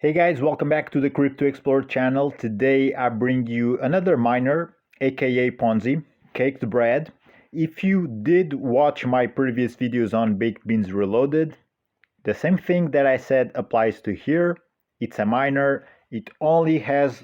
Hey guys, welcome back to the Crypto Explorer channel. Today I bring you another miner, aka Ponzi, Caked Bread. If you did watch my previous videos on Baked Beans Reloaded, the same thing that I said applies to here. It's a miner. It only has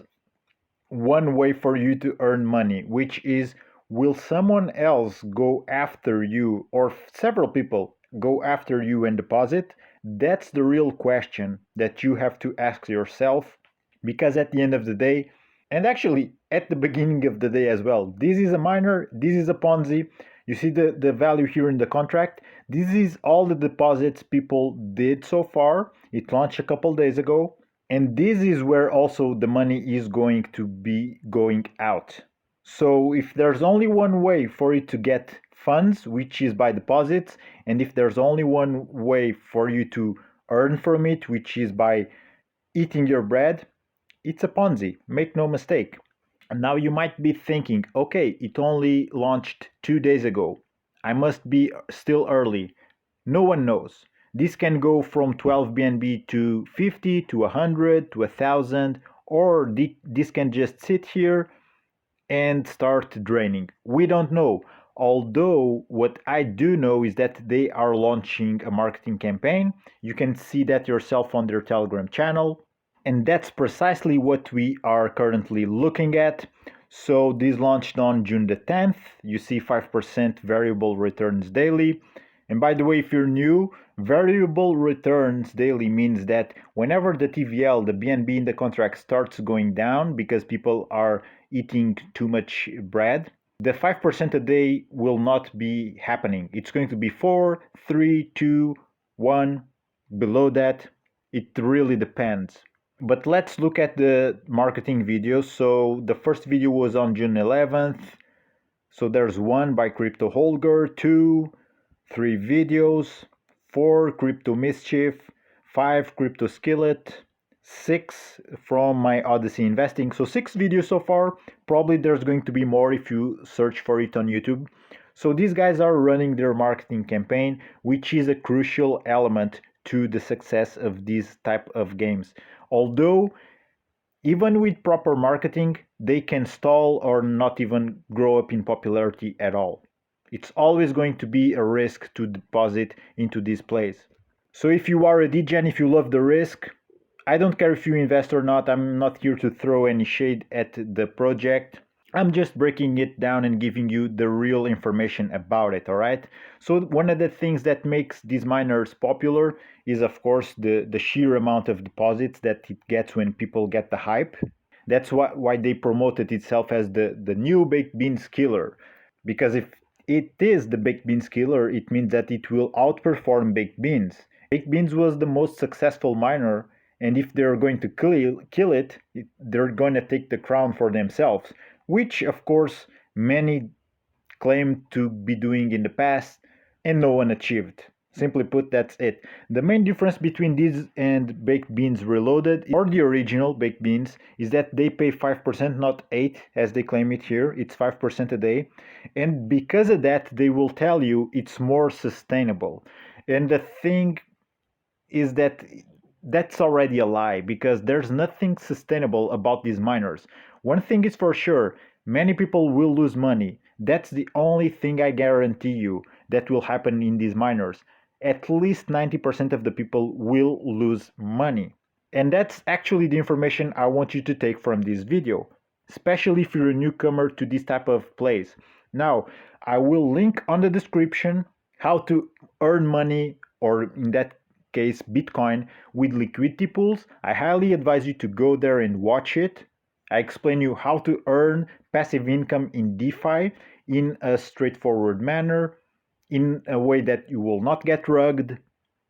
one way for you to earn money, which is, will someone else go after you, or several people go after you and deposit? That's the real question that you have to ask yourself, because at the end of the day, and actually at the beginning of the day as well, this is a miner, this is a Ponzi. You see the value here in the contract. This is all the deposits people did so far. It launched a couple days ago. And this is where also the money is going to be going out. So if there's only one way for you to get funds, which is by deposits, and if there's only one way for you to earn from it, which is by eating your bread, it's a Ponzi. Make no mistake. And now you might be thinking, okay, it only launched 2 days ago. I must be still early. No one knows. This can go from 12 BNB to 50 to 100 to 1000, or this can just sit here and start draining. We don't know. Although what I do know is that they are launching a marketing campaign. You can see that yourself on their Telegram channel. And that's precisely what we are currently looking at. So this launched on June the 10th. You see 5% variable returns daily. And by the way, if you're new, variable returns daily means that whenever the TVL, the BNB in the contract starts going down because people are eating too much bread, the 5% a day will not be happening. It's going to be 4, 3, 2, 1. Below that, it really depends. But let's look at the marketing videos. So the first video was on June 11th. So there's one by Crypto Holger, 2, 3 videos, 4 Crypto Mischief, 5 Crypto Skillet, 6 from my Odyssey Investing. So 6 videos so far. Probably there's going to be more if you search for it on YouTube. So these guys are running their marketing campaign, which is a crucial element to the success of these type of games. Although even with proper marketing, they can stall or not even grow up in popularity at all. It's always going to be a risk to deposit into this place. So if you are a degen, if you love the risk, I don't care if you invest or not. I'm not here to throw any shade at the project. I'm just breaking it down and giving you the real information about it, all right? So one of the things that makes these miners popular is, of course, the sheer amount of deposits that it gets when people get the hype. That's why they promoted itself as the new baked beans killer. Because if it is the baked beans killer, it means that it will outperform baked beans. Baked beans was the most successful miner, and if they're going to kill it, they're going to take the crown for themselves, which of course many claim to be doing in the past and no one achieved. Simply put, that's it. The main difference between these and Baked Beans Reloaded, or the original Baked Beans, is that they pay 5%, not 8 as they claim it here. It's 5% a day. And because of that, they will tell you it's more sustainable. And the thing is that that's already a lie, because there's nothing sustainable about these miners. One thing is for sure, many people will lose money. That's the only thing I guarantee you that will happen in these miners. At least 90% of the people will lose money. And that's actually the information I want you to take from this video, especially if you're a newcomer to this type of place. Now, I will link on the description how to earn money, or in that case Bitcoin, with liquidity pools. I highly advise you to go there and watch it. I explain you how to earn passive income in DeFi in a straightforward manner, in a way that you will not get rugged.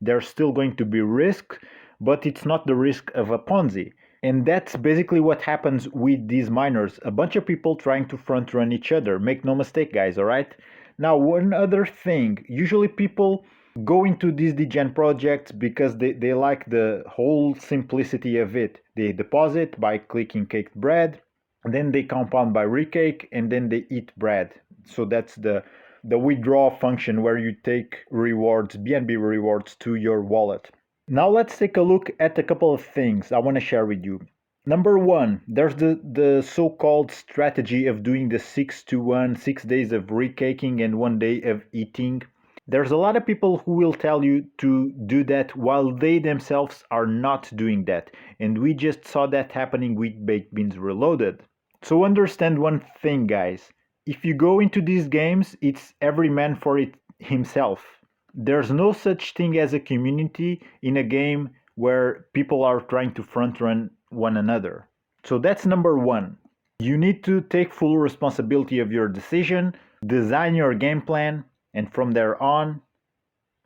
There's still going to be risk, but it's not the risk of a Ponzi. And that's basically what happens with these miners. A bunch of people trying to front run each other. Make no mistake, guys, all right? Now, one other thing. Usually people go into these degen projects because they like the whole simplicity of it. They deposit by clicking caked bread, and then they compound by recake, and then they eat bread. So that's the withdraw function where you take rewards, BNB rewards, to your wallet. Now let's take a look at a couple of things I want to share with you. Number one, there's the so-called strategy of doing the 6 to 1, 6 days of recaking and 1 day of eating. There's a lot of people who will tell you to do that while they themselves are not doing that. And we just saw that happening with Baked Beans Reloaded. So understand one thing, guys. If you go into these games, it's every man for it himself. There's no such thing as a community in a game where people are trying to front run one another. So that's number one. You need to take full responsibility of your decision, design your game plan, and from there on,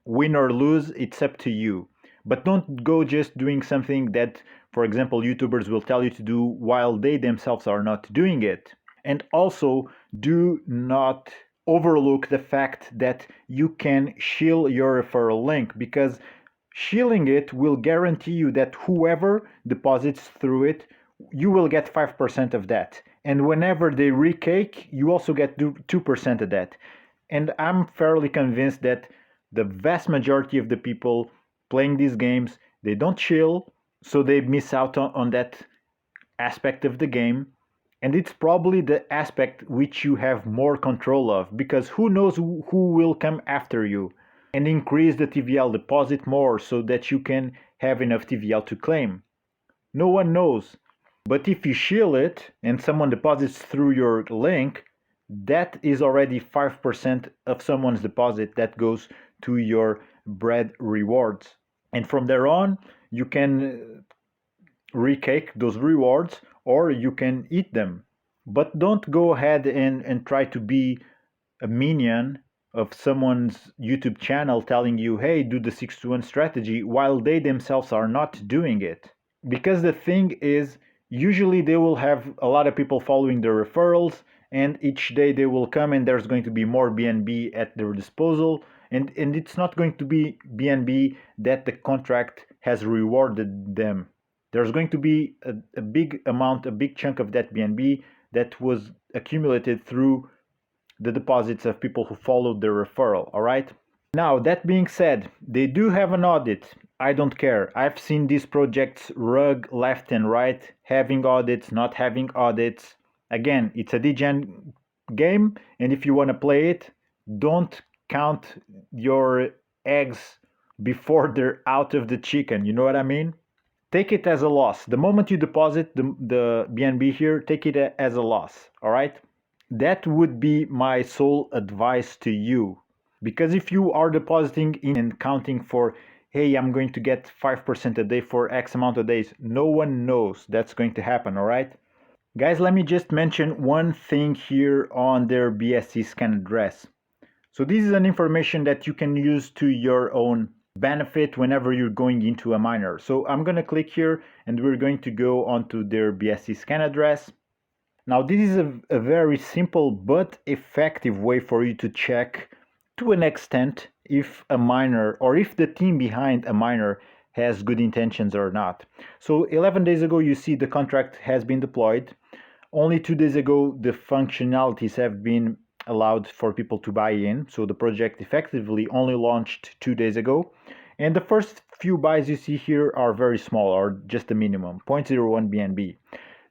win or lose, it's up to you. But don't go just doing something that, for example, YouTubers will tell you to do while they themselves are not doing it. And also, do not overlook the fact that you can shield your referral link, because shielding it will guarantee you that whoever deposits through it, you will get 5% of that. And whenever they recake, you also get 2% of that. And I'm fairly convinced that the vast majority of the people playing these games, they don't chill, so they miss out on that aspect of the game. And it's probably the aspect which you have more control of, because who knows who will come after you and increase the TVL deposit more so that you can have enough TVL to claim. No one knows. But if you shield it and someone deposits through your link, that is already 5% of someone's deposit that goes to your bread rewards. And from there on, you can recake those rewards or you can eat them. But don't go ahead and try to be a minion of someone's YouTube channel telling you, hey, do the 6 to 1 strategy, while they themselves are not doing it. Because the thing is, usually they will have a lot of people following their referrals, and each day they will come and there's going to be more BNB at their disposal, and it's not going to be BNB that the contract has rewarded them. There's going to be a big amount, a big chunk of that BNB that was accumulated through the deposits of people who followed their referral, all right? Now, that being said, they do have an audit. I don't care. I've seen these projects rug left and right, having audits, not having audits. Again, it's a degen game, and if you want to play it, don't count your eggs before they're out of the chicken. You know what I mean? Take it as a loss. The moment you deposit the BNB here, take it as a loss, all right? That would be my sole advice to you. Because if you are depositing in and counting for, hey, I'm going to get 5% a day for X amount of days, no one knows that's going to happen, all right? Guys, let me just mention one thing here on their BSC scan address. So this is an information that you can use to your own benefit whenever you're going into a miner. So I'm going to click here and we're going to go onto their BSC scan address. Now this is a very simple but effective way for you to check to an extent if a miner or if the team behind a miner has good intentions or not. So 11 days ago you see the contract has been deployed. Only 2 days ago the functionalities have been allowed for people to buy in. So the project effectively only launched 2 days ago. And the first few buys you see here are very small, or just the minimum, 0.01 BNB.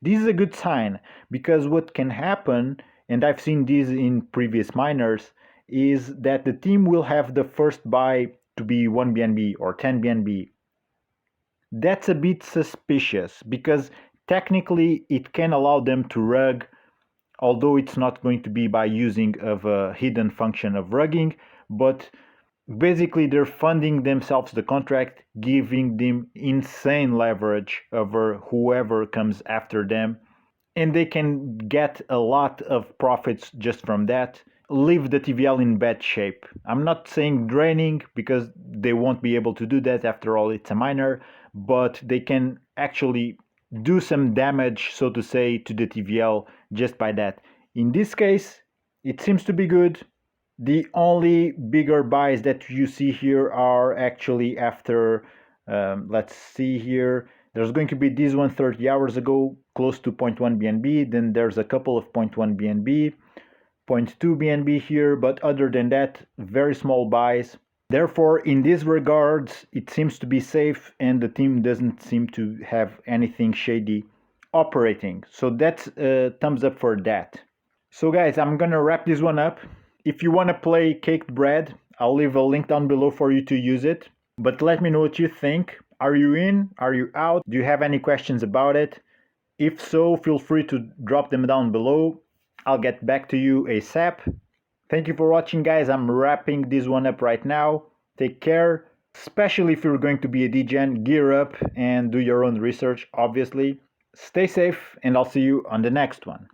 This is a good sign, because what can happen, and I've seen this in previous miners, is that the team will have the first buy to be 1 BNB or 10 BNB. That's a bit suspicious, because technically it can allow them to rug, although it's not going to be by using of a hidden function of rugging, but basically they're funding themselves the contract, giving them insane leverage over whoever comes after them, and they can get a lot of profits just from that. Leave the TVL in bad shape. I'm not saying draining, because they won't be able to do that, after all it's a miner, but they can actually do some damage, so to say, to the TVL just by that. In this case, it seems to be good. The only bigger buys that you see here are actually after, let's see here, there's going to be this one 30 hours ago, close to 0.1 BNB, then there's a couple of 0.1 BNB, 0.2 BNB here, but other than that, very small buys. Therefore, in this regards, it seems to be safe and the team doesn't seem to have anything shady operating. So that's a thumbs up for that. So guys, I'm gonna wrap this one up. If you wanna play Caked Bread, I'll leave a link down below for you to use it. But let me know what you think. Are you in? Are you out? Do you have any questions about it? If so, feel free to drop them down below. I'll get back to you ASAP. Thank you for watching, guys. I'm wrapping this one up right now. Take care, especially if you're going to be a DGen. Gear up and do your own research, obviously. Stay safe, and I'll see you on the next one.